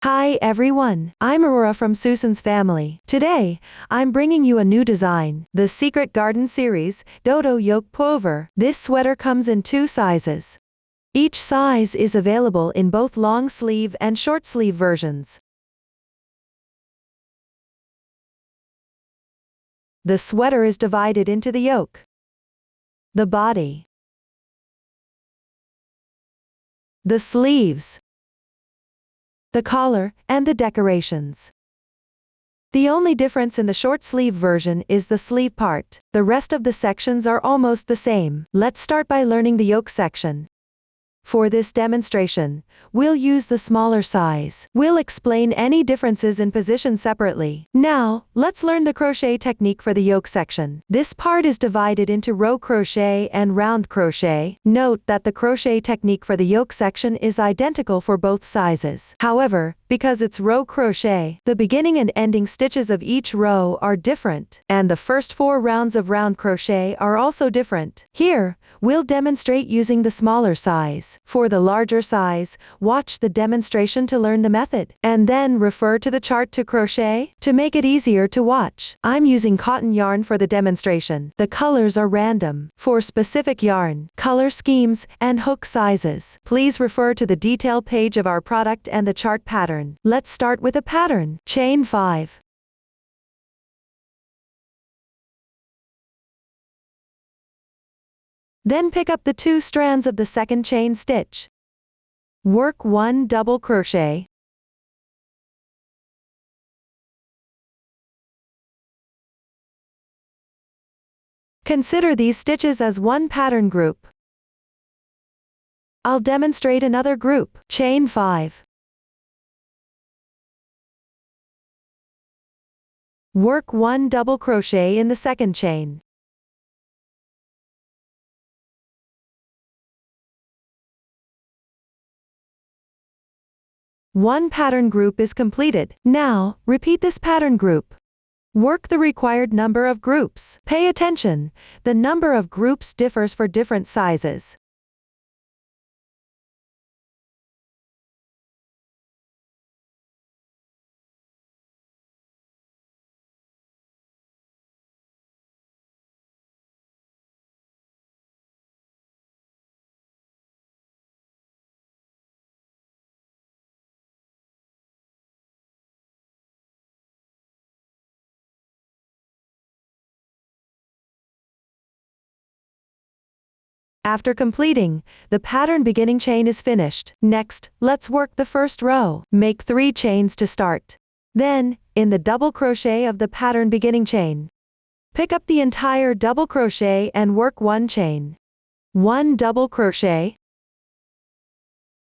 Hi everyone, I'm Aurora from Susan's family. Today, I'm bringing you a new design, the Secret Garden series, Dodo Yoke Pullover. This sweater comes in two sizes. Each size is available in both long sleeve and short sleeve versions. The sweater is divided into the yoke, the body, the sleeves, the collar, and the decorations. The only difference in the short sleeve version is the sleeve part. The rest of the sections are almost the same. Let's start by learning the yoke section. For this demonstration, we'll use the smaller size. We'll explain any differences in position separately. Now, let's learn the crochet technique for the yoke section. This part is divided into row crochet and round crochet. Note that the crochet technique for the yoke section is identical for both sizes. However, because it's row crochet, the beginning and ending stitches of each row are different, and the first 4 rounds of round crochet are also different. Here, we'll demonstrate using the smaller size. For the larger size, watch the demonstration to learn the method, and then refer to the chart to crochet. To make it easier to watch, I'm using cotton yarn for the demonstration. The colors are random. For specific yarn, color schemes, and hook sizes, please refer to the detail page of our product and the chart pattern. Let's start with a pattern. Chain 5. Then pick up the 2 strands of the second chain stitch. Work 1 double crochet. Consider these stitches as one pattern group. I'll demonstrate another group. Chain 5. Work 1 double crochet in the second chain. One pattern group is completed. Now, repeat this pattern group. Work the required number of groups. Pay attention, the number of groups differs for different sizes. After completing, the pattern beginning chain is finished. Next, let's work the first row. Make 3 chains to start. Then, in the double crochet of the pattern beginning chain, pick up the entire double crochet and work 1 chain. 1 double crochet,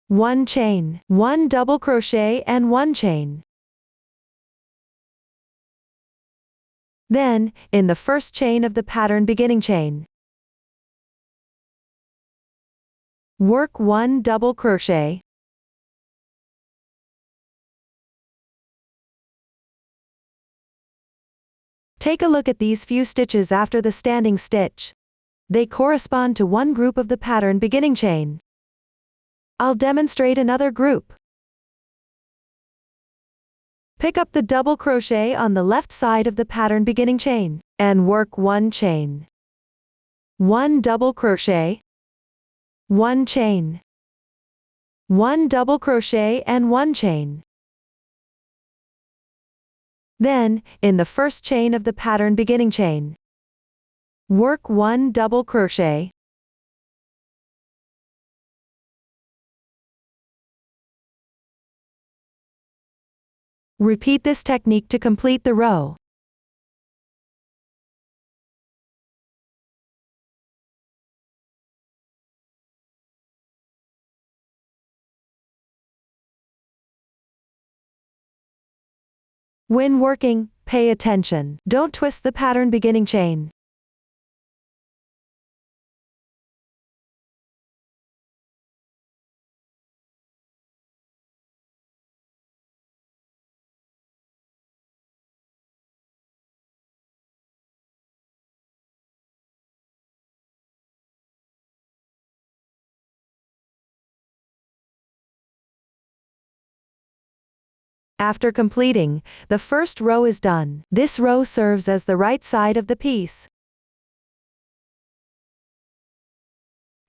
1 chain, 1 double crochet and 1 chain. Then, in the first chain of the pattern beginning chain, work 1 double crochet. Take a look at these few stitches after the standing stitch. They correspond to one group of the pattern beginning chain. I'll demonstrate another group. Pick up the double crochet on the left side of the pattern beginning chain, and work 1 chain. 1 double crochet, 1 chain, 1 double crochet and 1 chain. Then, in the first chain of the pattern beginning chain, work 1 double crochet. Repeat this technique to complete the row. When working, pay attention. Don't twist the pattern beginning chain. After completing, the first row is done. This row serves as the right side of the piece.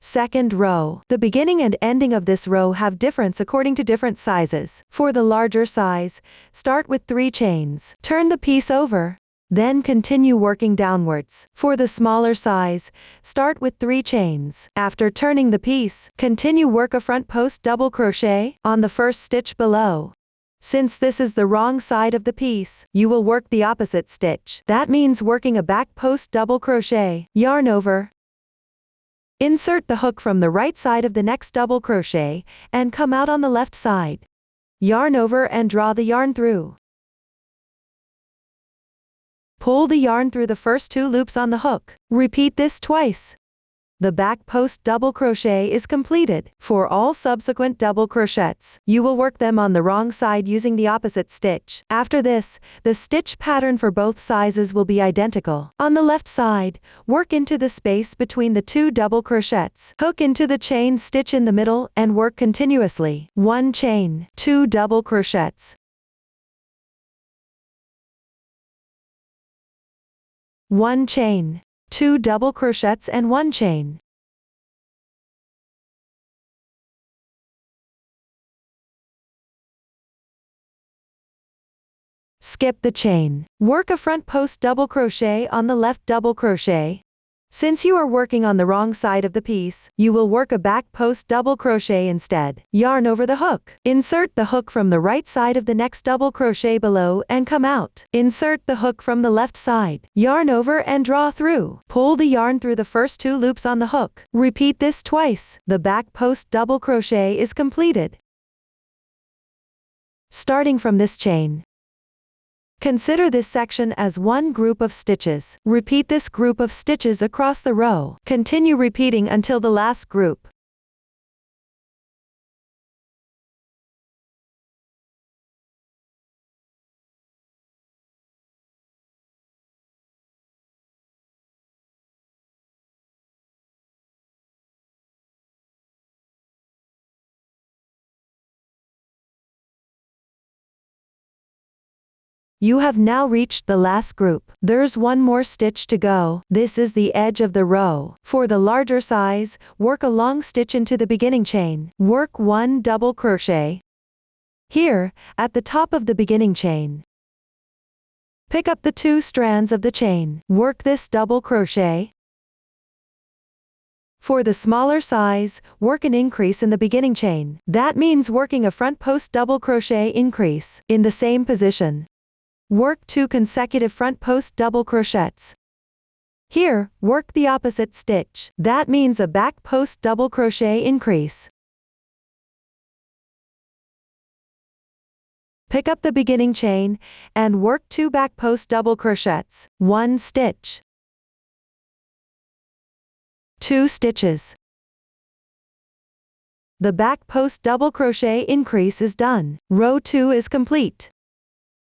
Second row. The beginning and ending of this row have difference according to different sizes. For the larger size, start with 3 chains. Turn the piece over. Then continue working downwards. For the smaller size, start with 3 chains. After turning the piece, continue work a front post double crochet on the first stitch below. Since this is the wrong side of the piece, you will work the opposite stitch. That means working a back post double crochet. Yarn over. Insert the hook from the right side of the next double crochet and come out on the left side. Yarn over and draw the yarn through. Pull the yarn through the first 2 loops on the hook. Repeat this twice. The back post double crochet is completed. For all subsequent double crochets, you will work them on the wrong side using the opposite stitch. After this, the stitch pattern for both sizes will be identical. On the left side, work into the space between the 2 double crochets. Hook into the chain stitch in the middle and work continuously. 1 chain, 2 double crochets. 1 chain, 2 double crochets and 1 chain. Skip the chain. Work a front post double crochet on the left double crochet. Since you are working on the wrong side of the piece, you will work a back post double crochet instead. Yarn over the hook. Insert the hook from the right side of the next double crochet below and come out. Insert the hook from the left side. Yarn over and draw through. Pull the yarn through the first 2 loops on the hook. Repeat this twice. The back post double crochet is completed. Starting from this chain, consider this section as one group of stitches. Repeat this group of stitches across the row. Continue repeating until the last group. You have now reached the last group. There's one more stitch to go. This is the edge of the row. For the larger size, work a long stitch into the beginning chain. Work 1 double crochet. Here, at the top of the beginning chain, pick up the 2 strands of the chain. Work this double crochet. For the smaller size, work an increase in the beginning chain. That means working a front post double crochet increase. In the same position, work 2 consecutive front post double crochets. Here, work the opposite stitch. That means a back post double crochet increase. Pick up the beginning chain and work 2 back post double crochets. 1 stitch. 2 stitches. The back post double crochet increase is done. Row 2 is complete.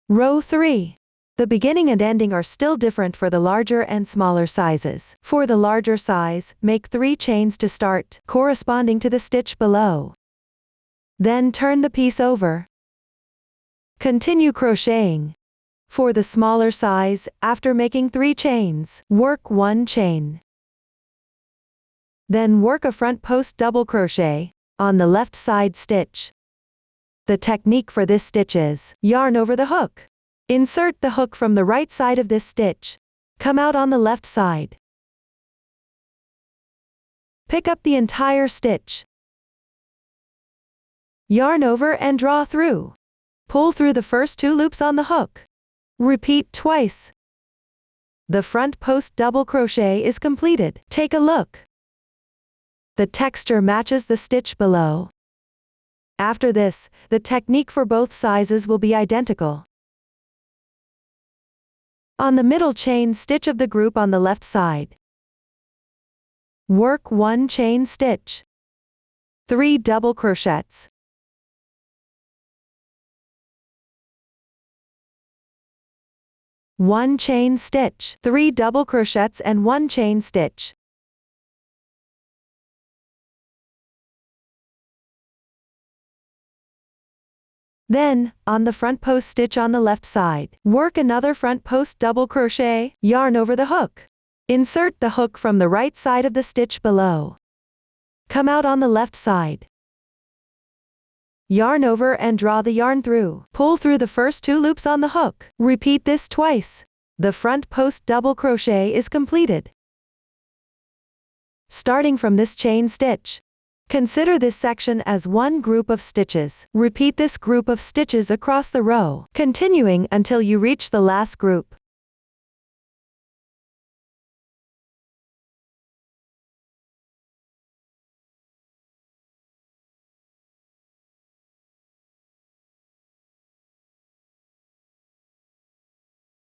Row 3. The beginning and ending are still different for the larger and smaller sizes. For the larger size, make 3 chains to start, corresponding to the stitch below. Then turn the piece over. Continue crocheting. For the smaller size, after making 3 chains, work 1 chain. Then work a front post double crochet on the left side stitch. The technique for this stitch is yarn over the hook. Insert the hook from the right side of this stitch. Come out on the left side. Pick up the entire stitch. Yarn over and draw through. Pull through the first 2 loops on the hook. Repeat twice. The front post double crochet is completed. Take a look. The texture matches the stitch below. After this, the technique for both sizes will be identical. On the middle chain stitch of the group on the left side, work 1 chain stitch, 3 double crochets, 1 chain stitch, 3 double crochets and 1 chain stitch. Then, on the front post stitch on the left side, work another front post double crochet, yarn over the hook. Insert the hook from the right side of the stitch below. Come out on the left side. Yarn over and draw the yarn through. Pull through the first 2 loops on the hook. Repeat this twice. The front post double crochet is completed. Starting from this chain stitch, consider this section as one group of stitches. Repeat this group of stitches across the row, continuing until you reach the last group.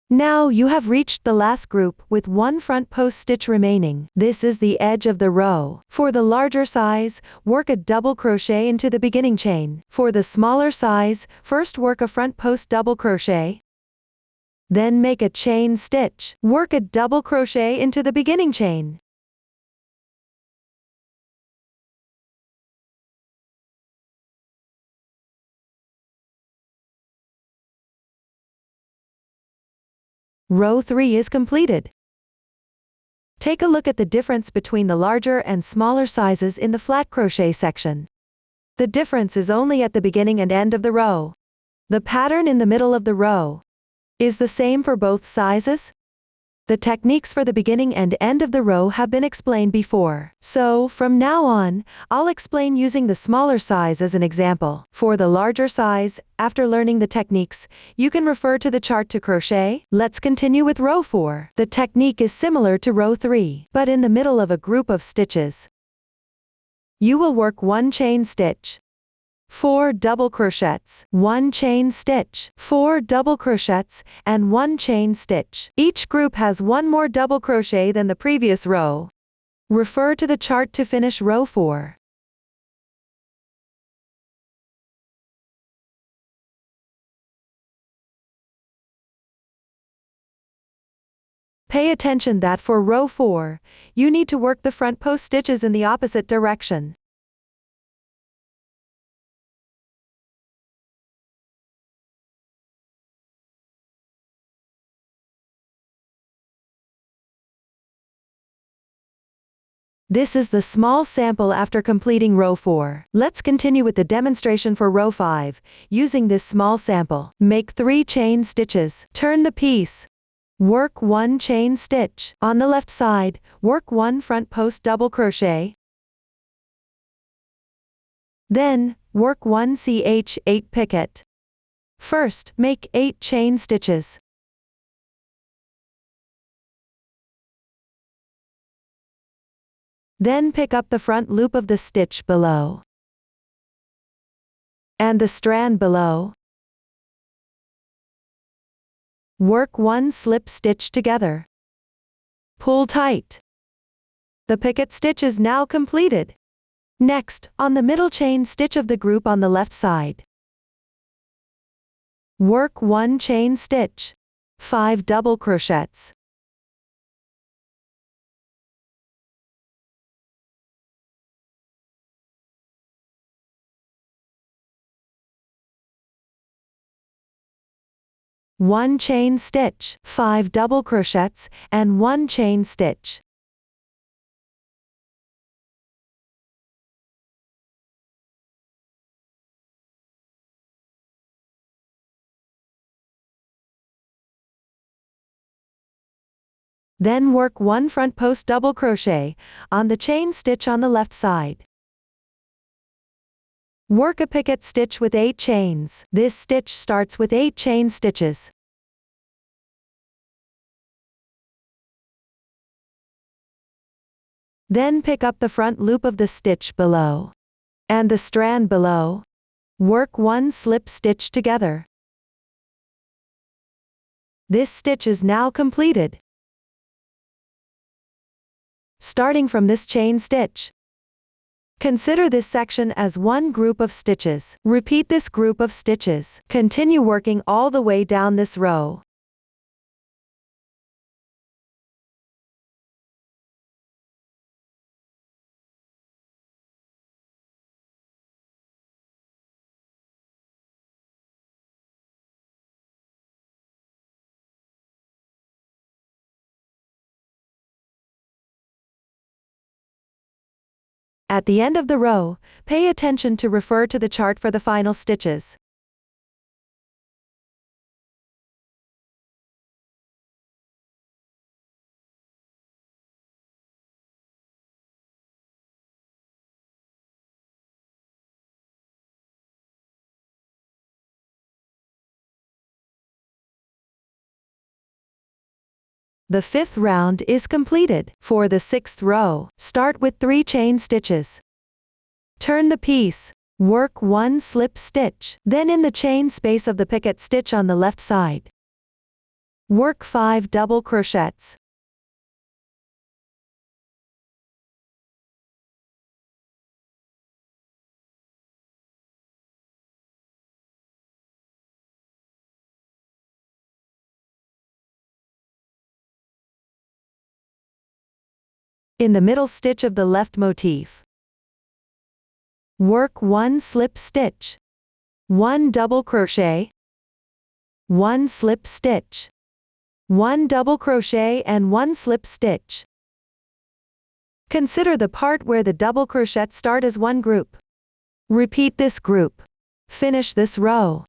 Now you have reached the last group with 1 front post stitch remaining. This is the edge of the row. For the larger size, work a double crochet into the beginning chain. For the smaller size, first work a front post double crochet. Then make a chain stitch. Work a double crochet into the beginning chain. Row 3 is completed. Take a look at the difference between the larger and smaller sizes in the flat crochet section. The difference is only at the beginning and end of the row. The pattern in the middle of the row is the same for both sizes. The techniques for the beginning and end of the row have been explained before. So, from now on, I'll explain using the smaller size as an example. For the larger size, after learning the techniques, you can refer to the chart to crochet. Let's continue with row 4. The technique is similar to row 3, but in the middle of a group of stitches. You will work 1 chain stitch, 4 double crochets, 1 chain stitch, 4 double crochets, and 1 chain stitch. Each group has 1 more double crochet than the previous row. Refer to the chart to finish row 4. Pay attention that for row 4, you need to work the front post stitches in the opposite direction. This is the small sample after completing row 4. Let's continue with the demonstration for row 5, using this small sample. Make 3 chain stitches. Turn the piece. Work 1 chain stitch. On the left side, work 1 front post double crochet. Then, work 1 ch8 picot. First, make 8 chain stitches. Then pick up the front loop of the stitch below and the strand below. Work 1 slip stitch together. Pull tight. The picot stitch is now completed. Next, on the middle chain stitch of the group on the left side, work 1 chain stitch, 5 double crochets. One chain stitch, 5 double crochets, and 1 chain stitch. Then work 1 front post double crochet on the chain stitch on the left side. Work a picot stitch with 8 chains. This stitch starts with 8 chain stitches. Then pick up the front loop of the stitch below and the strand below. Work 1 slip stitch together. This stitch is now completed. Starting from this chain stitch, consider this section as one group of stitches. Repeat this group of stitches. Continue working all the way down this row. At the end of the row, pay attention to refer to the chart for the final stitches. The 5th round is completed. For the 6th row, start with 3 chain stitches. Turn the piece. Work 1 slip stitch. Then in the chain space of the picket stitch on the left side, work 5 double crochets. In the middle stitch of the left motif, work 1 slip stitch, 1 double crochet, 1 slip stitch, 1 double crochet and 1 slip stitch. Consider the part where the double crochets start as one group. Repeat this group. Finish this row.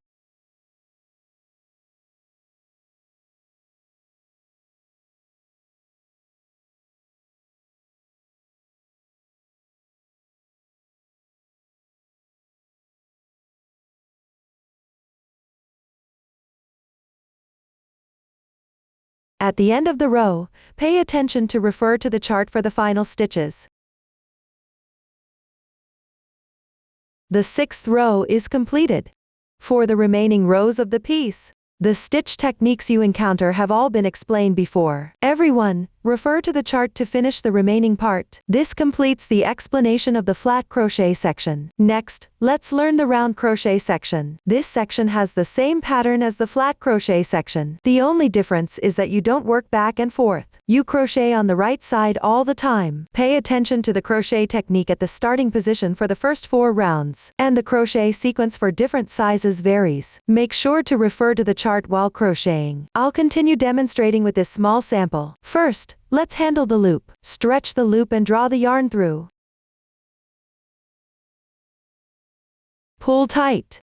At the end of the row, pay attention to refer to the chart for the final stitches. The 6th row is completed. For the remaining rows of the piece, the stitch techniques you encounter have all been explained before. Everyone, refer to the chart to finish the remaining part. This completes the explanation of the flat crochet section. Next, let's learn the round crochet section. This section has the same pattern as the flat crochet section. The only difference is that you don't work back and forth. You crochet on the right side all the time. Pay attention to the crochet technique at the starting position for the first 4 rounds, and the crochet sequence for different sizes varies. Make sure to refer to the chart while crocheting. I'll continue demonstrating with this small sample. First, let's handle the loop. Stretch the loop and draw the yarn through. Pull tight.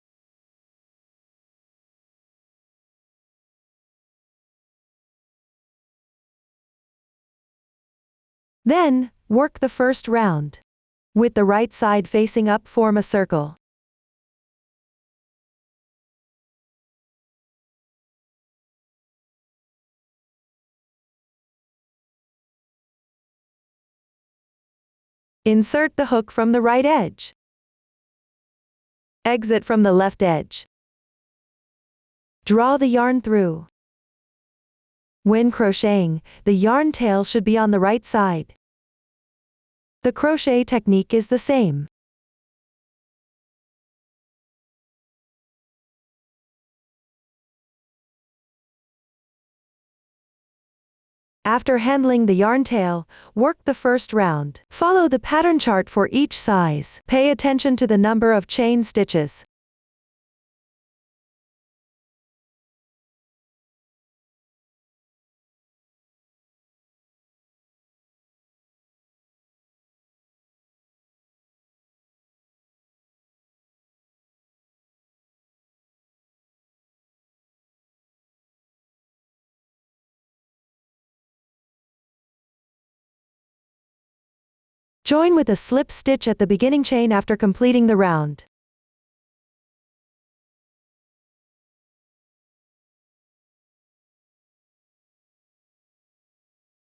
Then, work the first round. With the right side facing up, form a circle. Insert the hook from the right edge. Exit from the left edge. Draw the yarn through. When crocheting, the yarn tail should be on the right side. The crochet technique is the same. After handling the yarn tail, work the first round. Follow the pattern chart for each size. Pay attention to the number of chain stitches. Join with a slip stitch at the beginning chain after completing the round.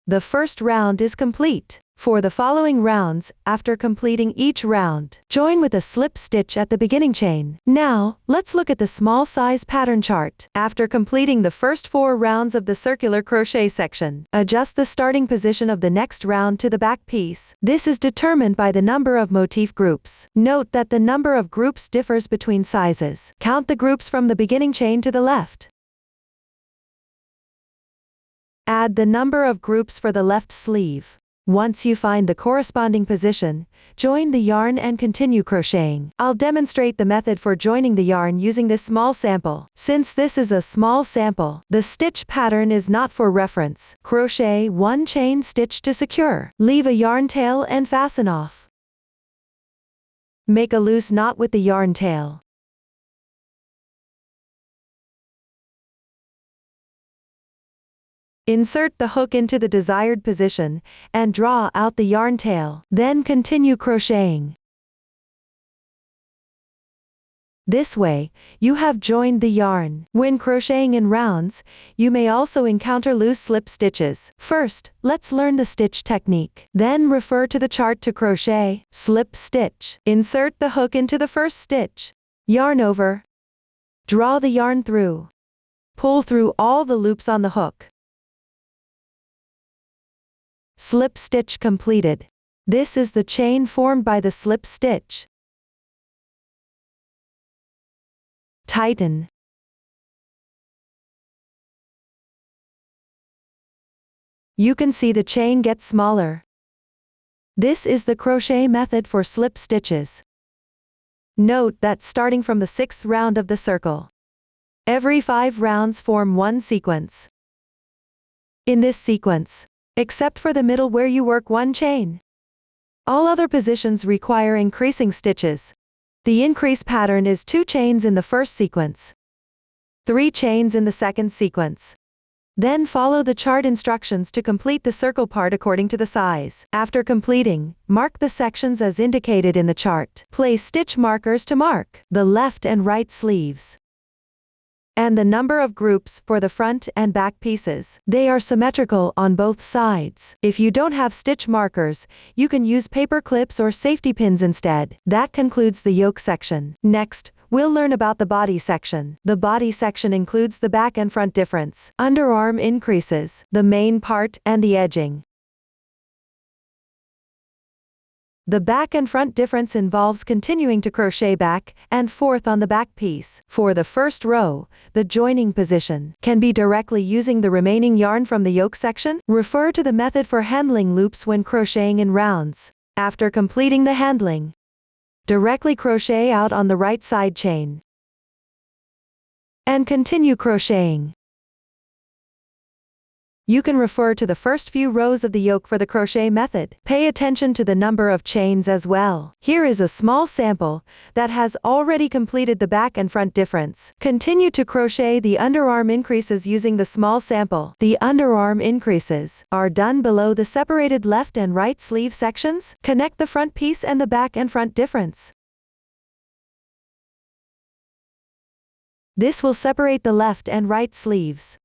The first round is complete. For the following rounds, after completing each round, join with a slip stitch at the beginning chain. Now, let's look at the small size pattern chart. After completing the first 4 rounds of the circular crochet section, adjust the starting position of the next round to the back piece. This is determined by the number of motif groups. Note that the number of groups differs between sizes. Count the groups from the beginning chain to the left. Add the number of groups for the left sleeve. Once you find the corresponding position, join the yarn and continue crocheting. I'll demonstrate the method for joining the yarn using this small sample. Since this is a small sample, the stitch pattern is not for reference. Crochet 1 chain stitch to secure. Leave a yarn tail and fasten off. Make a loose knot with the yarn tail. Insert the hook into the desired position, and draw out the yarn tail. Then continue crocheting. This way, you have joined the yarn. When crocheting in rounds, you may also encounter loose slip stitches. First, let's learn the stitch technique. Then refer to the chart to crochet, slip stitch. Insert the hook into the first stitch. Yarn over. Draw the yarn through. Pull through all the loops on the hook. Slip stitch completed. This is the chain formed by the slip stitch. Tighten. You can see the chain gets smaller. This is the crochet method for slip stitches. Note that starting from the 6th round of the circle, every 5 rounds form one sequence. In this sequence, except for the middle where you work one chain, all other positions require increasing stitches. The increase pattern is 2 chains in the first sequence, 3 chains in the second sequence. Then follow the chart instructions to complete the circle part according to the size. After completing, mark the sections as indicated in the chart. Place stitch markers to mark the left and right sleeves, and the number of groups for the front and back pieces. They are symmetrical on both sides. If you don't have stitch markers, you can use paper clips or safety pins instead. That concludes the yoke section. Next, we'll learn about the body section. The body section includes the back and front difference, underarm increases, the main part, and the edging. The back and front difference involves continuing to crochet back and forth on the back piece. For the first row, the joining position can be directly using the remaining yarn from the yoke section. Refer to the method for handling loops when crocheting in rounds. After completing the handling, directly crochet out on the right side chain and continue crocheting. You can refer to the first few rows of the yoke for the crochet method. Pay attention to the number of chains as well. Here is a small sample that has already completed the back and front difference. Continue to crochet the underarm increases using the small sample. The underarm increases are done below the separated left and right sleeve sections. Connect the front piece and the back and front difference. This will separate the left and right sleeves.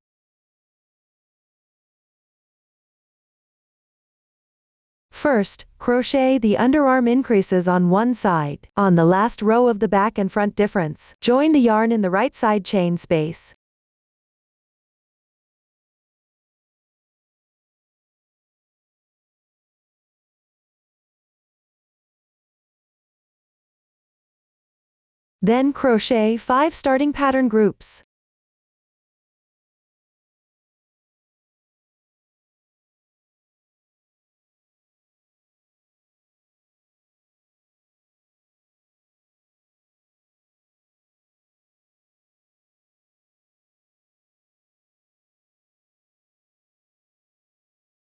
First, crochet the underarm increases on one side. On the last row of the back and front difference, join the yarn in the right side chain space. Then crochet 5 starting pattern groups.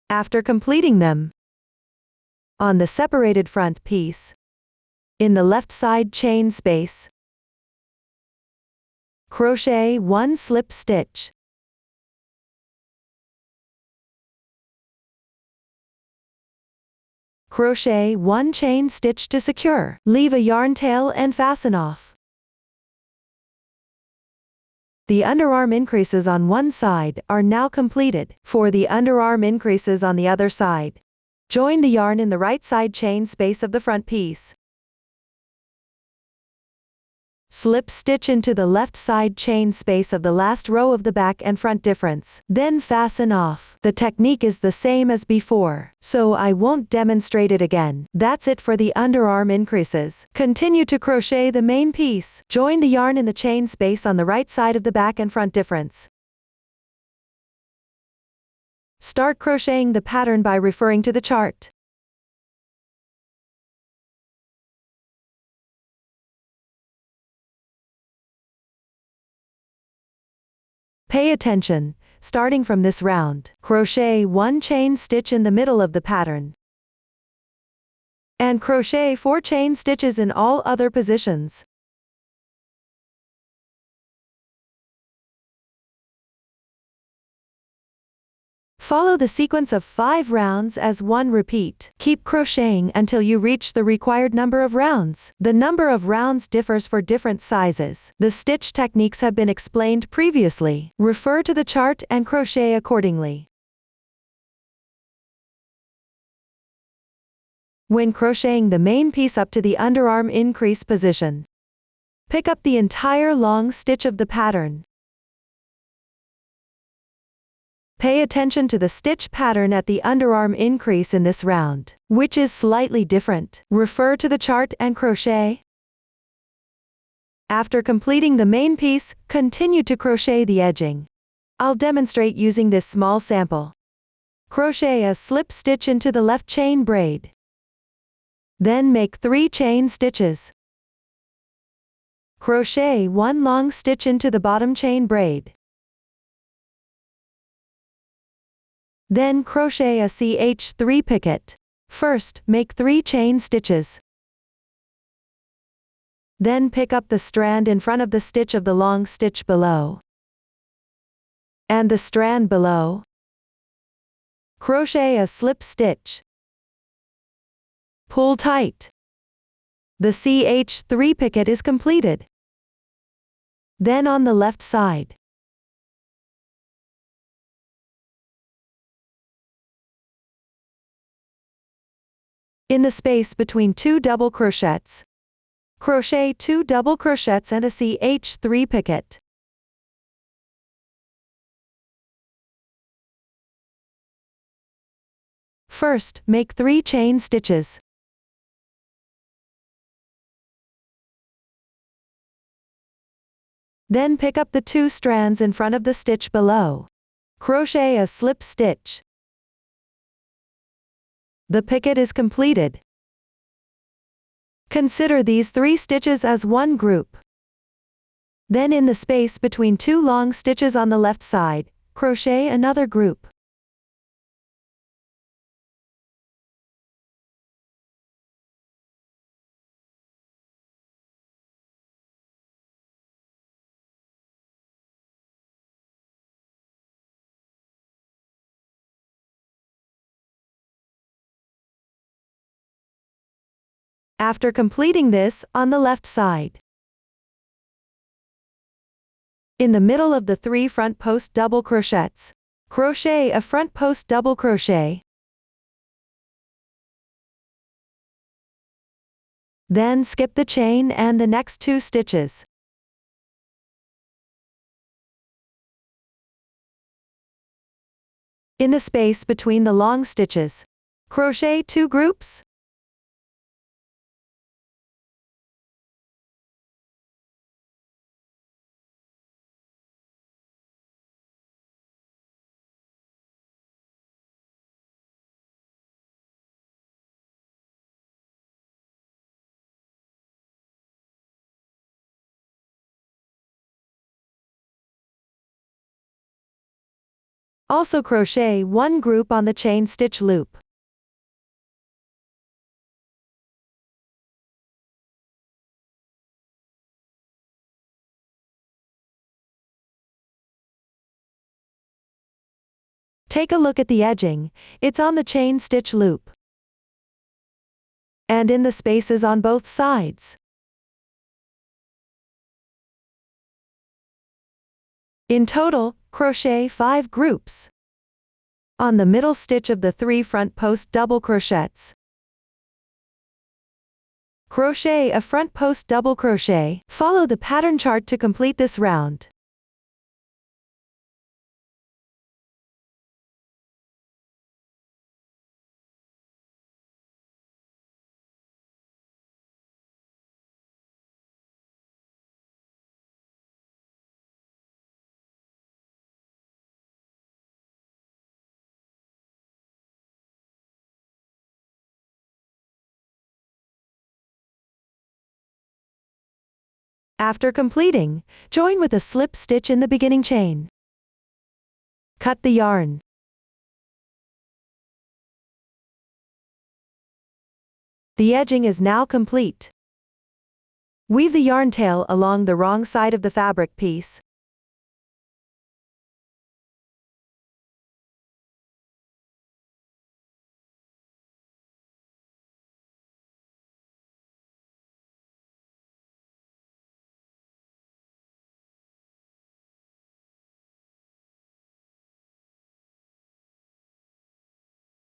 After completing them, on the separated front piece, in the left side chain space, crochet 1 slip stitch. Crochet 1 chain stitch to secure. Leave a yarn tail and fasten off. The underarm increases on one side are now completed. For the underarm increases on the other side, join the yarn in the right side chain space of the front piece. Slip stitch into the left side chain space of the last row of the back and front difference. Then fasten off. The technique is the same as before, so I won't demonstrate it again. That's it for the underarm increases. Continue to crochet the main piece. Join the yarn in the chain space on the right side of the back and front difference. Start crocheting the pattern by referring to the chart. Pay attention, starting from this round, crochet 1 chain stitch in the middle of the pattern. and crochet 4 chain stitches in all other positions. Follow the sequence of 5 rounds as one repeat. Keep crocheting until you reach the required number of rounds. The number of rounds differs for different sizes. The stitch techniques have been explained previously. Refer to the chart and crochet accordingly. When crocheting the main piece up to the underarm increase position, pick up the entire long stitch of the pattern. Pay attention to the stitch pattern at the underarm increase in this round, which is slightly different. Refer to the chart and crochet. After completing the main piece, continue to crochet the edging. I'll demonstrate using this small sample. Crochet a slip stitch into the left chain braid. Then make 3 chain stitches. Crochet 1 long stitch into the bottom chain braid. Then crochet a CH3 picot. First, make 3 chain stitches. Then pick up the strand in front of the stitch of the long stitch below, and the strand below. Crochet a slip stitch. Pull tight. The CH3 picot is completed. Then on the left side, in the space between 2 double crochets, crochet 2 double crochets and a CH3 picot. First, make 3 chain stitches. Then pick up the 2 strands in front of the stitch below. Crochet a slip stitch. The picot is completed. Consider these 3 stitches as one group. Then in the space between 2 long stitches on the left side, crochet another group. After completing this, on the left side, in the middle of the 3 front post double crochets, crochet a front post double crochet. Then skip the chain and the next 2 stitches. In the space between the long stitches, crochet 2 groups. Also crochet 1 group on the chain stitch loop. Take a look at the edging, it's on the chain stitch loop, and in the spaces on both sides. In total, crochet 5 groups. On the middle stitch of the 3 front post double crochets, crochet a front post double crochet. Follow the pattern chart to complete this round. After completing, join with a slip stitch in the beginning chain. Cut the yarn. The edging is now complete. Weave the yarn tail along the wrong side of the fabric piece.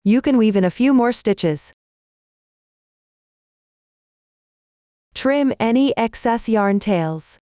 You can weave in a few more stitches. Trim any excess yarn tails.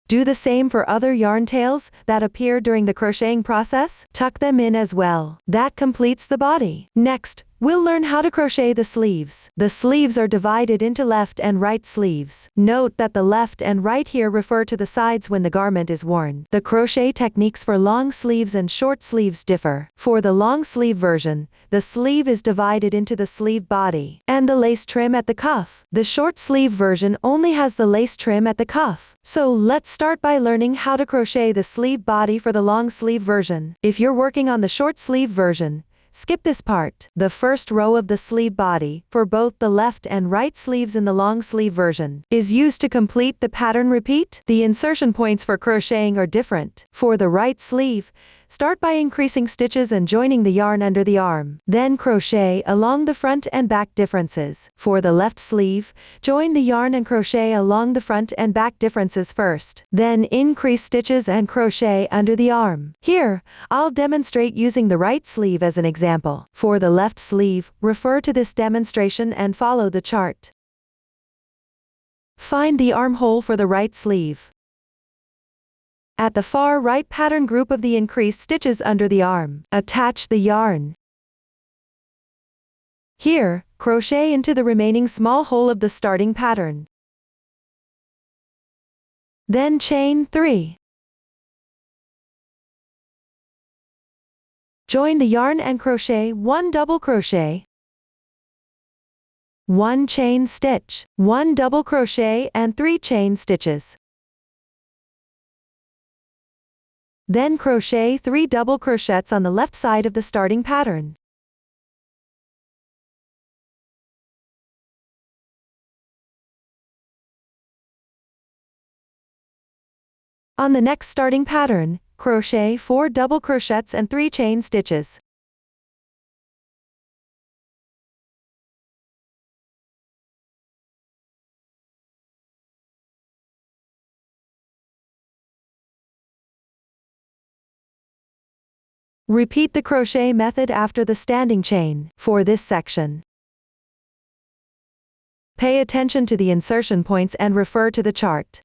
Do the same for other yarn tails that appear during the crocheting process. Tuck them in as well. That completes the body. Next, we'll learn how to crochet the sleeves. The sleeves are divided into left and right sleeves. Note that the left and right here refer to the sides when the garment is worn. The crochet techniques for long sleeves and short sleeves differ. For the long sleeve version, the sleeve is divided into the sleeve body and the lace trim at the cuff. The short sleeve version only has the lace trim at the cuff. So let's start by learning how to crochet the sleeve body for the long sleeve version. If you're working on the short sleeve version, skip this part. The first row of the sleeve body, for both the left and right sleeves in the long sleeve version, is used to complete the pattern repeat. The insertion points for crocheting are different. For the right sleeve, start by increasing stitches and joining the yarn under the arm. Then crochet along the front and back differences. For the left sleeve, join the yarn and crochet along the front and back differences first. Then increase stitches and crochet under the arm. Here, I'll demonstrate using the right sleeve as an example. For the left sleeve, refer to this demonstration and follow the chart. Find the armhole for the right sleeve. At the far right pattern group of the increased stitches under the arm, attach the yarn. Here, crochet into the remaining small hole of the starting pattern. Then chain 3. Join the yarn and crochet 1 double crochet, 1 chain stitch, 1 double crochet and 3 chain stitches. Then crochet 3 double crochets on the left side of the starting pattern. On the next starting pattern, crochet 4 double crochets and 3 chain stitches. Repeat the crochet method after the standing chain for this section. Pay attention to the insertion points and refer to the chart.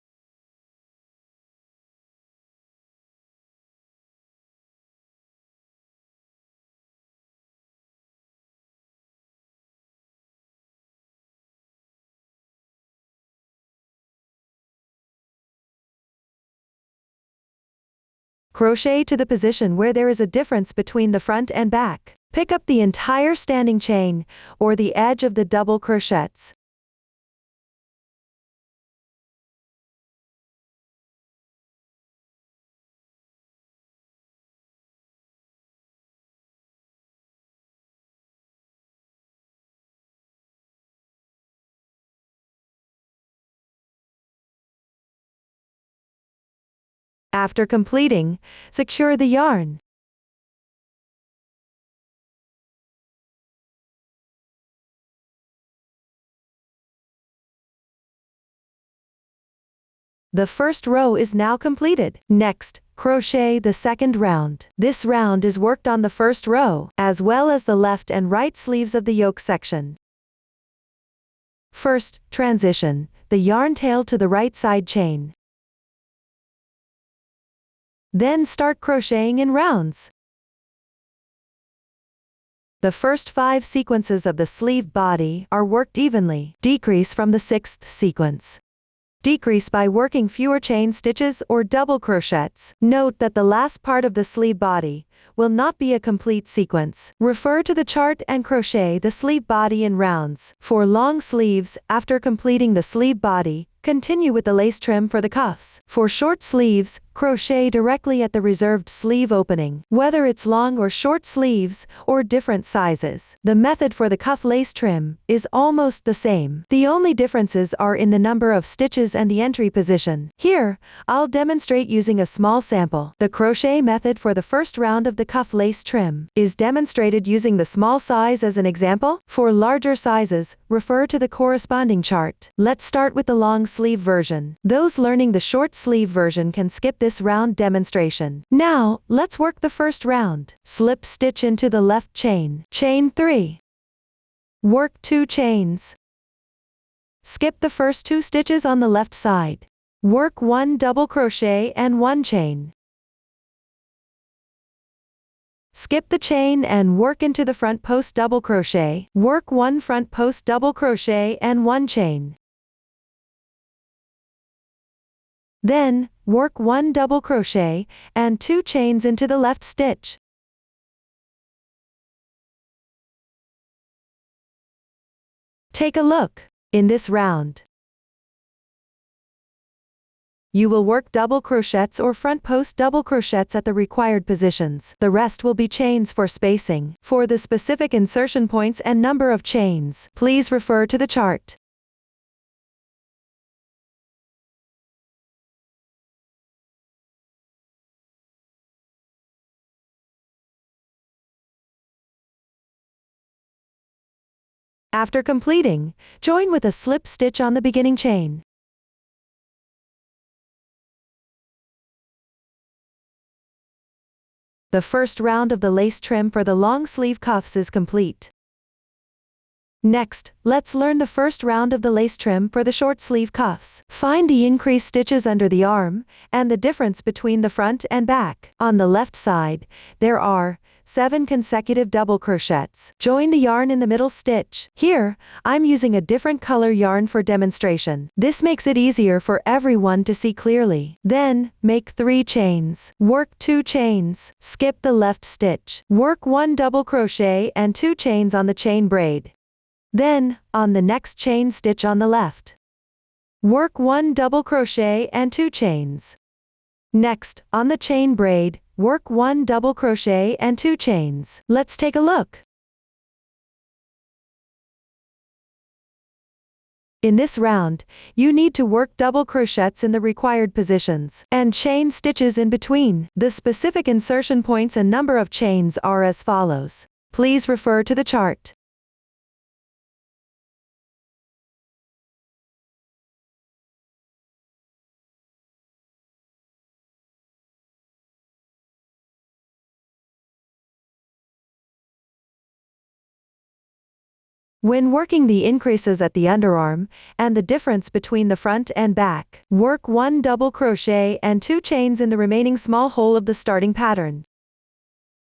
Crochet to the position where there is a difference between the front and back. Pick up the entire standing chain, or the edge of the double crochets. After completing, secure the yarn. The first row is now completed. Next, crochet the second round. This round is worked on the first row, as well as the left and right sleeves of the yoke section. First, transition the yarn tail to the right side chain. Then start crocheting in rounds. The first 5 sequences of the sleeve body are worked evenly. Decrease from the 6th sequence. Decrease by working fewer chain stitches or double crochets. Note that the last part of the sleeve body will not be a complete sequence. Refer to the chart and crochet the sleeve body in rounds. For long sleeves, after completing the sleeve body, continue with the lace trim for the cuffs. For short sleeves, crochet directly at the reserved sleeve opening, whether it's long or short sleeves, or different sizes. The method for the cuff lace trim is almost the same. The only differences are in the number of stitches and the entry position. Here, I'll demonstrate using a small sample. The crochet method for the first round of the cuff lace trim is demonstrated using the small size as an example. For larger sizes, refer to the corresponding chart. Let's start with the long sleeve version. Those learning the short sleeve version can skip this round demonstration. Now, let's work the first round. Slip stitch into the left chain. Chain 3. Work 2 chains. Skip the first 2 stitches on the left side. Work 1 double crochet and 1 chain. Skip the chain and work into the front post double crochet. Work 1 front post double crochet and 1 chain. Then, work 1 double crochet and 2 chains into the left stitch. Take a look. In this round, you will work double crochets or front post double crochets at the required positions. The rest will be chains for spacing. For the specific insertion points and number of chains, please refer to the chart. After completing, join with a slip stitch on the beginning chain. The first round of the lace trim for the long sleeve cuffs is complete. Next, let's learn the first round of the lace trim for the short sleeve cuffs. Find the increased stitches under the arm, and the difference between the front and back. On the left side, there are 7 consecutive double crochets. Join the yarn in the middle stitch. Here, I'm using a different color yarn for demonstration. This makes it easier for everyone to see clearly. Then, make 3 chains. Work 2 chains. Skip the left stitch. Work 1 double crochet and 2 chains on the chain braid. Then, on the next chain stitch on the left, work 1 double crochet and 2 chains. Next, on the chain braid, work 1 double crochet and 2 chains. Let's take a look. In this round, you need to work double crochets in the required positions, and chain stitches in between. The specific insertion points and number of chains are as follows. Please refer to the chart. When working the increases at the underarm, and the difference between the front and back, work 1 double crochet and 2 chains in the remaining small hole of the starting pattern,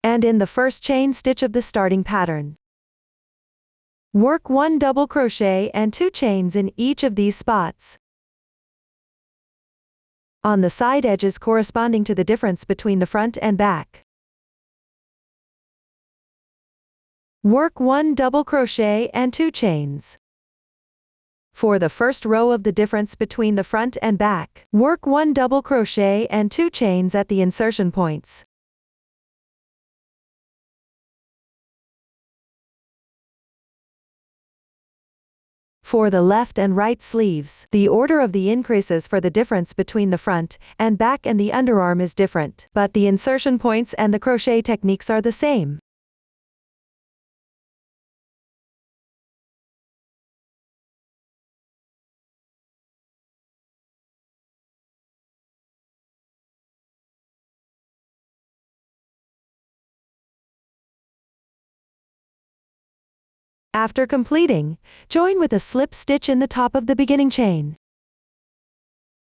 and in the first chain stitch of the starting pattern. Work 1 double crochet and 2 chains in each of these spots. On the side edges corresponding to the difference between the front and back, work 1 double crochet and 2 chains. For the first row of the difference between the front and back, work 1 double crochet and 2 chains at the insertion points. For the left and right sleeves, the order of the increases for the difference between the front and back and the underarm is different, but the insertion points and the crochet techniques are the same. After completing, join with a slip stitch in the top of the beginning chain.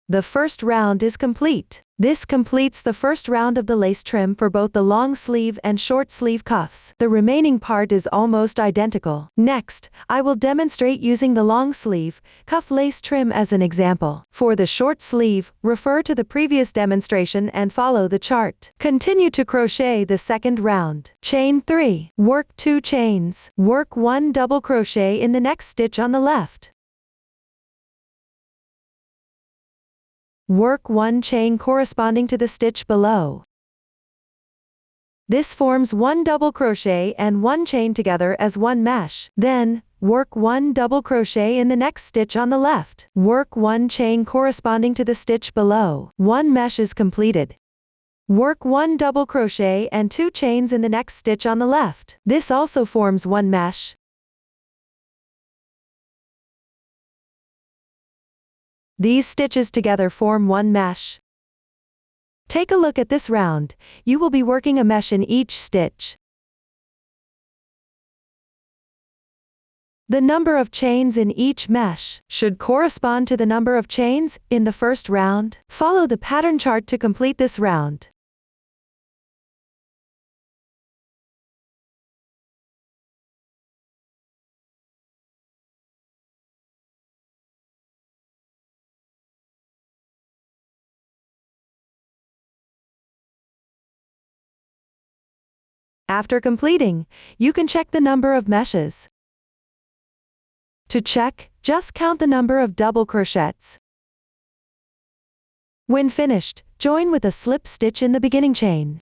The first round is complete. This completes the first round of the lace trim for both the long sleeve and short sleeve cuffs. The remaining part is almost identical. Next, I will demonstrate using the long sleeve cuff lace trim as an example. For the short sleeve, refer to the previous demonstration and follow the chart. Continue to crochet the second round. Chain 3. Work 2 chains. Work 1 double crochet in the next stitch on the left. Work 1 chain corresponding to the stitch below. This forms 1 double crochet and 1 chain together as 1 mesh. Then, work 1 double crochet in the next stitch on the left. Work 1 chain corresponding to the stitch below. 1 mesh is completed. Work 1 double crochet and 2 chains in the next stitch on the left. This also forms 1 mesh. These stitches together form 1 mesh. Take a look at this round. You will be working a mesh in each stitch. The number of chains in each mesh should correspond to the number of chains in the first round. Follow the pattern chart to complete this round. After completing, you can check the number of meshes. To check, just count the number of double crochets. When finished, join with a slip stitch in the beginning chain.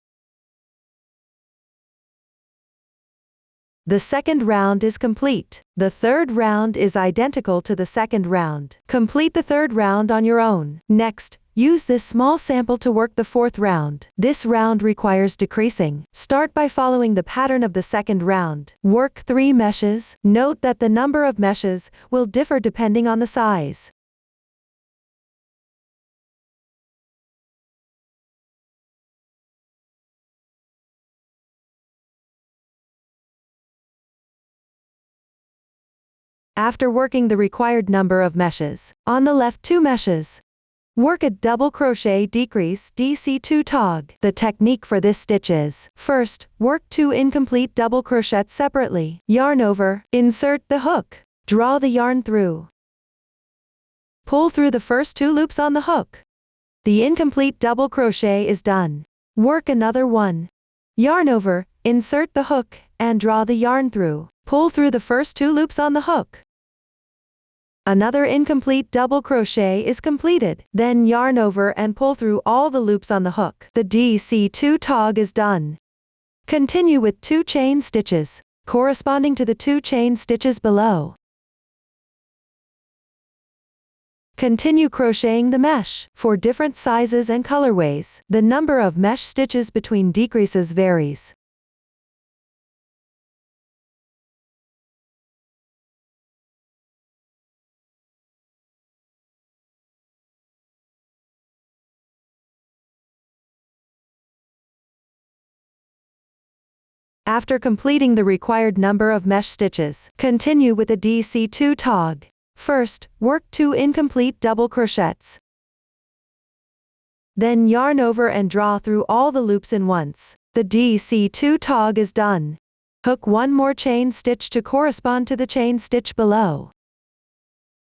The second round is complete. The third round is identical to the second round. Complete the third round on your own. Next, use this small sample to work the fourth round. This round requires decreasing. Start by following the pattern of the second round. Work 3 meshes. Note that the number of meshes will differ depending on the size. After working the required number of meshes, on the left 2 meshes, work a double crochet decrease DC2 tog. The technique for this stitch is, first, work 2 incomplete double crochets separately. Yarn over, insert the hook. Draw the yarn through. Pull through the first 2 loops on the hook. The incomplete double crochet is done. Work another 1. Yarn over, insert the hook, and draw the yarn through. Pull through the first 2 loops on the hook. Another incomplete double crochet is completed. Then yarn over and pull through all the loops on the hook. The DC2 tog is done. Continue with 2 chain stitches, corresponding to the 2 chain stitches below. Continue crocheting the mesh. For different sizes and colorways, the number of mesh stitches between decreases varies. After completing the required number of mesh stitches, continue with a DC2 tog. First, work 2 incomplete double crochets. Then yarn over and draw through all the loops in once. The DC2 tog is done. Hook 1 more chain stitch to correspond to the chain stitch below.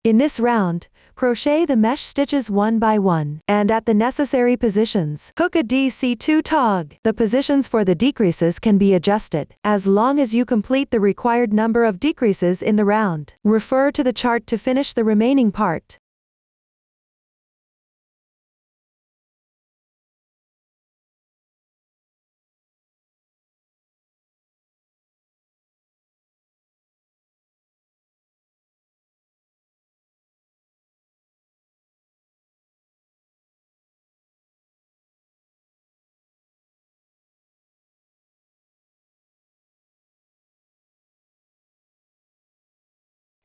In this round, crochet the mesh stitches 1 by 1, and at the necessary positions, hook a DC2 tog. The positions for the decreases can be adjusted, as long as you complete the required number of decreases in the round. Refer to the chart to finish the remaining part.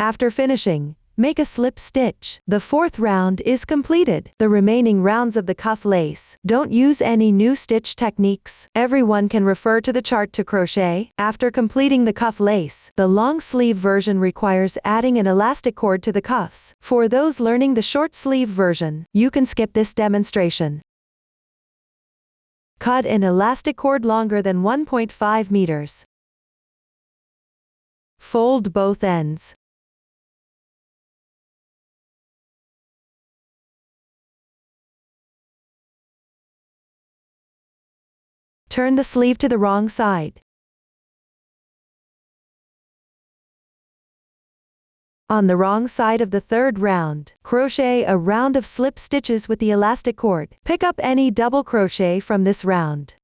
After finishing, make a slip stitch. The fourth round is completed. The remaining rounds of the cuff lace. Don't use any new stitch techniques. Everyone can refer to the chart to crochet. After completing the cuff lace, the long sleeve version requires adding an elastic cord to the cuffs. For those learning the short sleeve version, you can skip this demonstration. Cut an elastic cord longer than 1.5 meters. Fold both ends. Turn the sleeve to the wrong side. On the wrong side of the third round, crochet a round of slip stitches with the elastic cord. Pick up any double crochet from this round.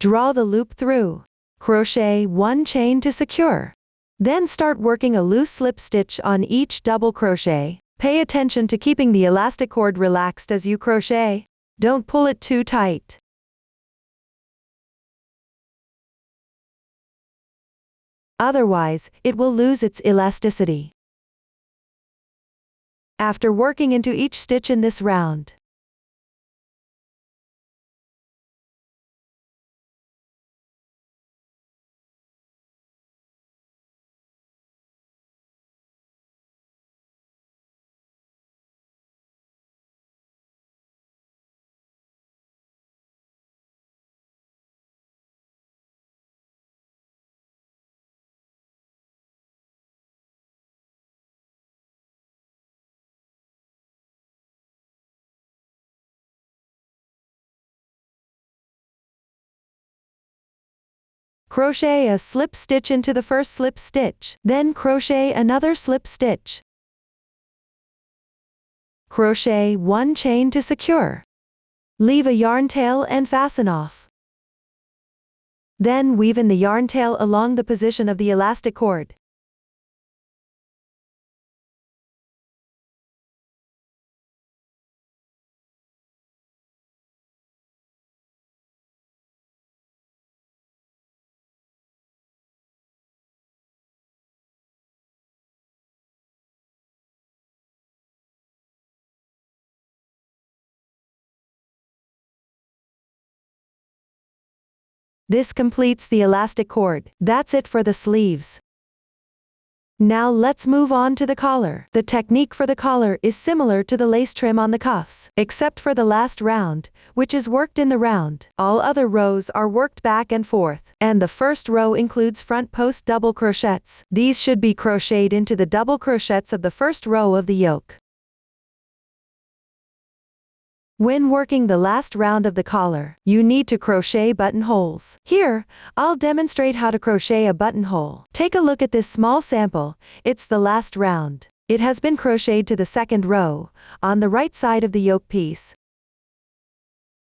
Draw the loop through. Crochet 1 chain to secure. Then start working a loose slip stitch on each double crochet. Pay attention to keeping the elastic cord relaxed as you crochet. Don't pull it too tight. Otherwise, it will lose its elasticity. After working into each stitch in this round, crochet a slip stitch into the first slip stitch, then crochet another slip stitch. Crochet 1 chain to secure. Leave a yarn tail and fasten off. Then weave in the yarn tail along the position of the elastic cord. This completes the elastic cord. That's it for the sleeves. Now let's move on to the collar. The technique for the collar is similar to the lace trim on the cuffs, except for the last round, which is worked in the round. All other rows are worked back and forth, and the first row includes front post double crochets. These should be crocheted into the double crochets of the first row of the yoke. When working the last round of the collar, you need to crochet buttonholes. Here, I'll demonstrate how to crochet a buttonhole. Take a look at this small sample. It's the last round. It has been crocheted to the second row, on the right side of the yoke piece.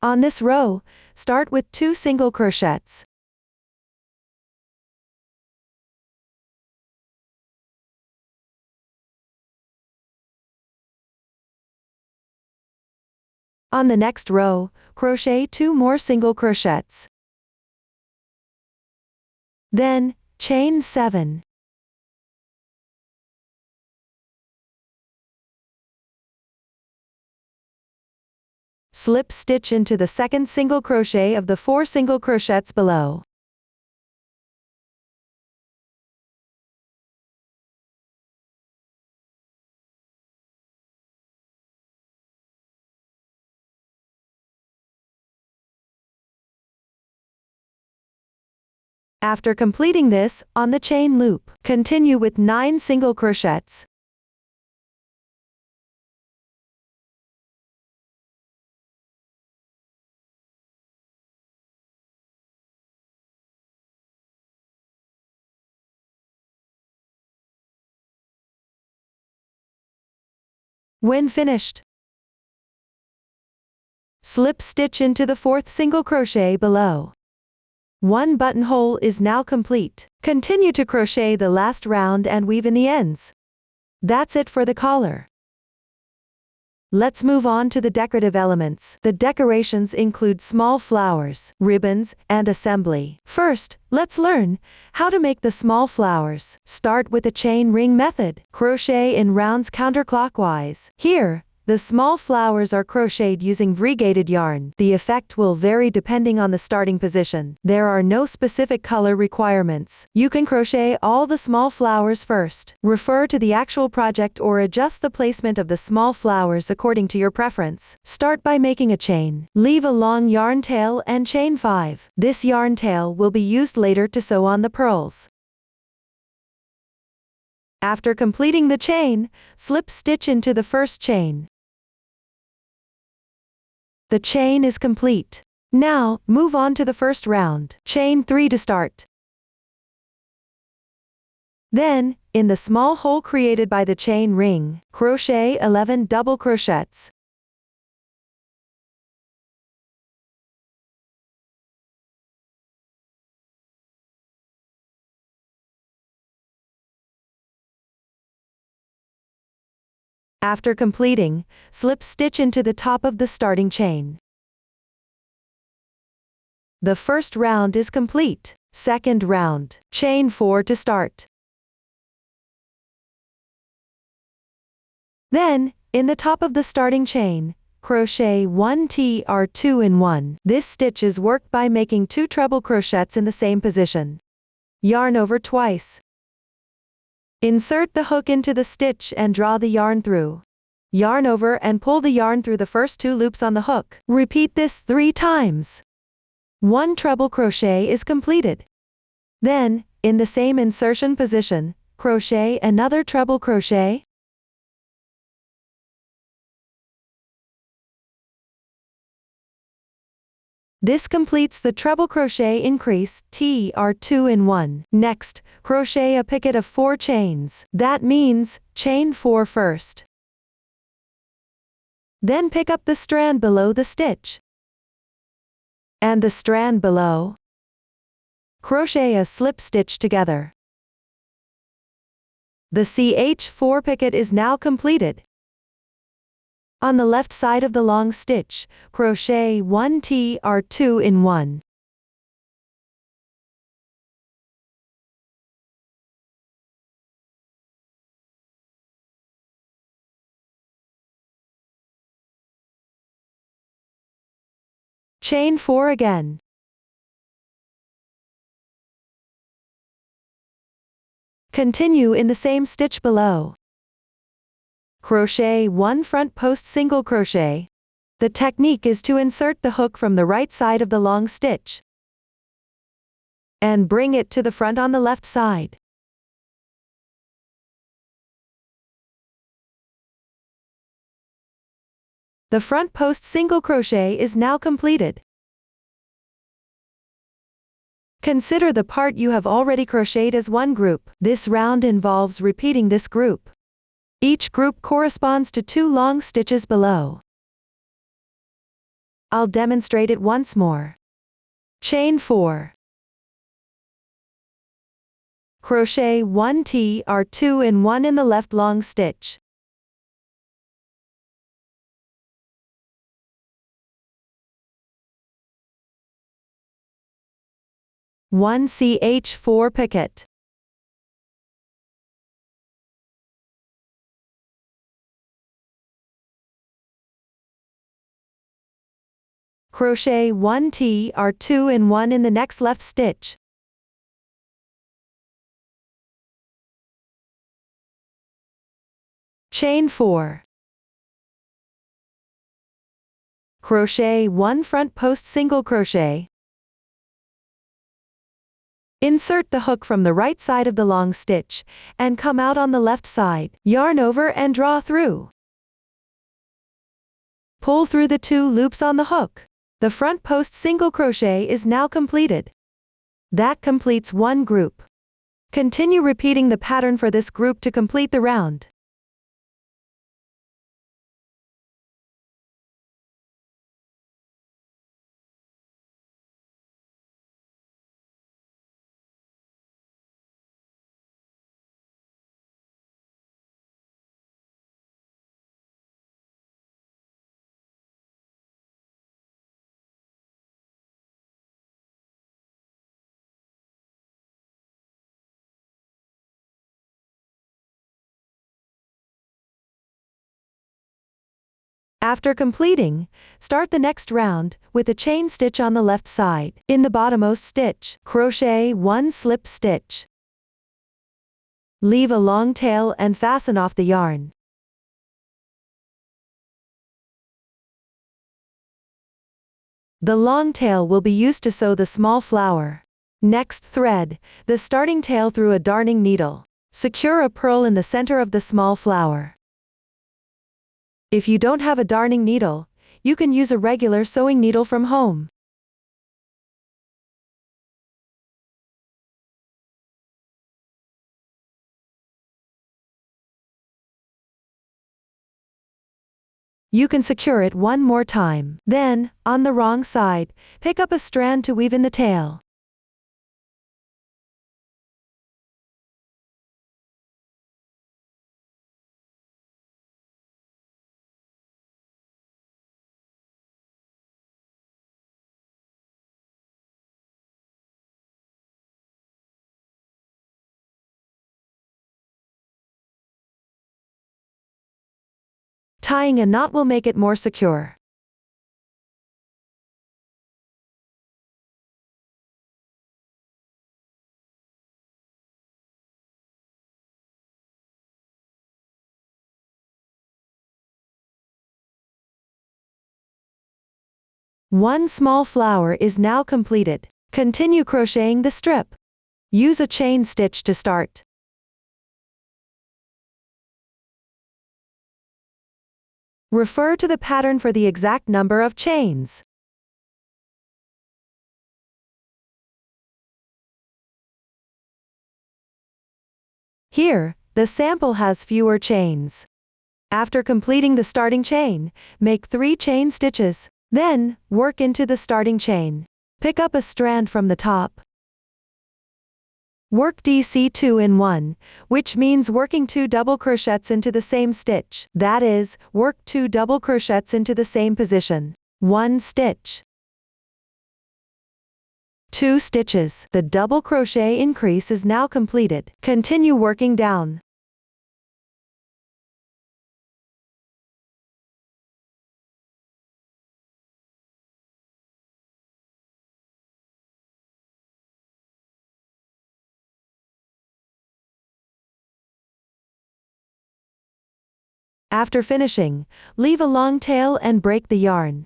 On this row, start with 2 single crochets. On the next row, crochet 2 more single crochets. Then, chain 7. Slip stitch into the second single crochet of the 4 single crochets below. After completing this, on the chain loop, continue with 9 single crochets. When finished, slip stitch into the 4th single crochet below. 1 buttonhole is now complete. Continue to crochet the last round and weave in the ends. That's it for the collar. Let's move on to the decorative elements. The decorations include small flowers, ribbons, and assembly. First, let's learn how to make the small flowers. Start with the chain ring method. Crochet in rounds counterclockwise. Here, the small flowers are crocheted using variegated yarn. The effect will vary depending on the starting position. There are no specific color requirements. You can crochet all the small flowers first. Refer to the actual project or adjust the placement of the small flowers according to your preference. Start by making a chain. Leave a long yarn tail and chain 5. This yarn tail will be used later to sew on the pearls. After completing the chain, slip stitch into the first chain. The chain is complete. Now, move on to the first round. Chain 3 to start. Then, in the small hole created by the chain ring, crochet 11 double crochets. After completing, slip stitch into the top of the starting chain. The first round is complete. Second round, chain 4 to start. Then, in the top of the starting chain, crochet 1 tr2 in 1. This stitch is worked by making 2 treble crochets in the same position. Yarn over twice. Insert the hook into the stitch and draw the yarn through. Yarn over and pull the yarn through the first 2 loops on the hook. Repeat this 3 times. 1 treble crochet is completed. Then, in the same insertion position, crochet another treble crochet. This completes the treble crochet increase tr2 in 1. Next, crochet a picket of 4 chains. That means, chain 4 first. Then pick up the strand below the stitch. And the strand below. Crochet a slip stitch together. The ch4 picket is now completed. On the left side of the long stitch, crochet 1 tr2 in 1. Chain 4 again. Continue in the same stitch below. Crochet 1 front post single crochet. The technique is to insert the hook from the right side of the long stitch and bring it to the front on the left side. The front post single crochet is now completed. Consider the part you have already crocheted as one group. This round involves repeating this group. Each group corresponds to 2 long stitches below. I'll demonstrate it once more. Chain 4. Crochet 1 tr2 in 1 in the left long stitch. One ch4 picket. Crochet 1 tr2 in 1 in the next left stitch. Chain 4. Crochet 1 front post single crochet. Insert the hook from the right side of the long stitch, and come out on the left side. Yarn over and draw through. Pull through the 2 loops on the hook. The front post single crochet is now completed. That completes one group. Continue repeating the pattern for this group to complete the round. After completing, start the next round with a chain stitch on the left side. In the bottommost stitch, crochet 1 slip stitch. Leave a long tail and fasten off the yarn. The long tail will be used to sew the small flower. Next thread the starting tail through a darning needle. Secure a purl in the center of the small flower. If you don't have a darning needle, you can use a regular sewing needle from home. You can secure it one more time. Then, on the wrong side, pick up a strand to weave in the tail. Tying a knot will make it more secure. One small flower is now completed. Continue crocheting the strip. Use a chain stitch to start. Refer to the pattern for the exact number of chains. Here, the sample has fewer chains. After completing the starting chain, make 3 chain stitches. Then, work into the starting chain. Pick up a strand from the top. Work DC 2 in 1, which means working 2 double crochets into the same stitch. That is, work 2 double crochets into the same position. 1 stitch. 2 stitches. The double crochet increase is now completed. Continue working down. After finishing, leave a long tail and break the yarn.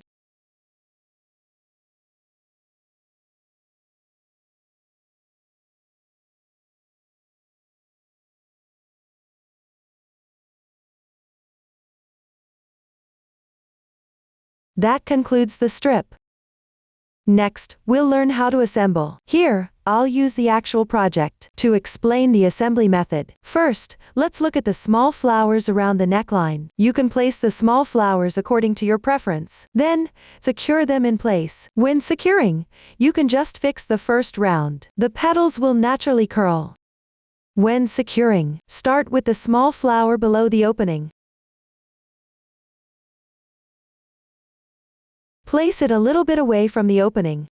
That concludes the strip. Next, we'll learn how to assemble. Here, I'll use the actual project to explain the assembly method. First, let's look at the small flowers around the neckline. You can place the small flowers according to your preference. Then, secure them in place. When securing, you can just fix the first round. The petals will naturally curl. When securing, start with the small flower below the opening. Place it a little bit away from the opening.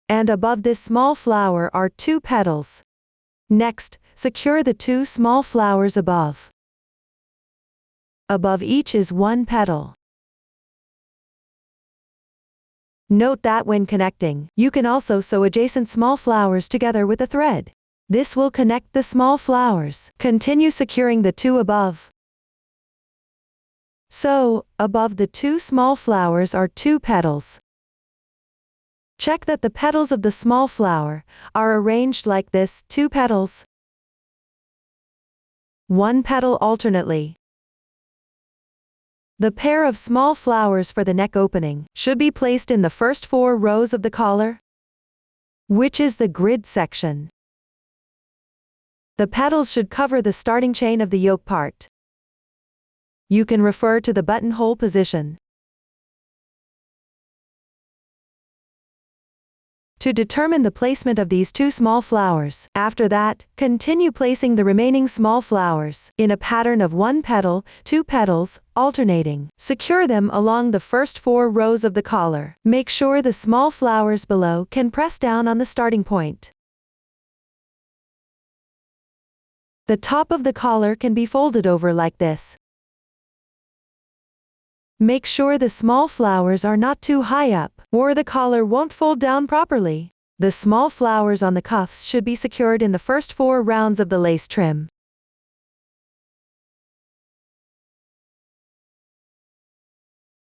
And above this small flower are 2 petals. Next, secure the 2 small flowers above. Above each is 1 petal. Note that when connecting, you can also sew adjacent small flowers together with a thread. This will connect the small flowers. Continue securing the 2 above. So, above the 2 small flowers are 2 petals. Check that the petals of the small flower are arranged like this: 2 petals, 1 petal alternately. The pair of small flowers for the neck opening should be placed in the first 4 rows of the collar, which is the grid section. The petals should cover the starting chain of the yoke part. You can refer to the buttonhole position to determine the placement of these 2 small flowers. After that, continue placing the remaining small flowers in a pattern of 1 petal, 2 petals, alternating. Secure them along the first 4 rows of the collar. Make sure the small flowers below can press down on the starting point. The top of the collar can be folded over like this. Make sure the small flowers are not too high up, or the collar won't fold down properly. The small flowers on the cuffs should be secured in the first 4 rounds of the lace trim.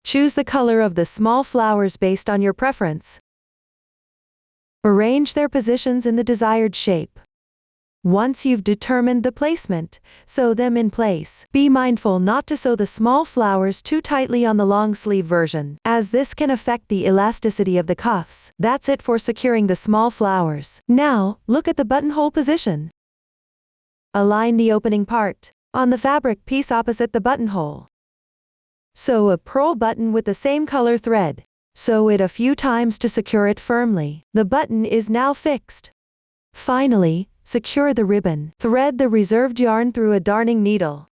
Choose the color of the small flowers based on your preference. Arrange their positions in the desired shape. Once you've determined the placement, sew them in place. Be mindful not to sew the small flowers too tightly on the long sleeve version, as this can affect the elasticity of the cuffs. That's it for securing the small flowers. Now, look at the buttonhole position. Align the opening part on the fabric piece opposite the buttonhole. Sew a purl button with the same color thread. Sew it a few times to secure it firmly. The button is now fixed. Finally, secure the ribbon. Thread the reserved yarn through a darning needle.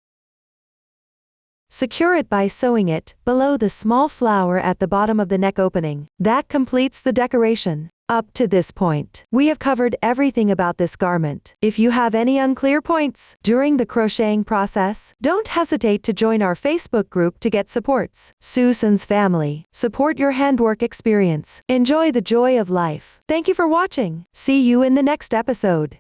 Secure it by sewing it below the small flower at the bottom of the neck opening. That completes the decoration. Up to this point, we have covered everything about this garment. If you have any unclear points during the crocheting process, don't hesitate to join our Facebook group to get supports. Susan's family. Support your handwork experience. Enjoy the joy of life. Thank you for watching. See you in the next episode.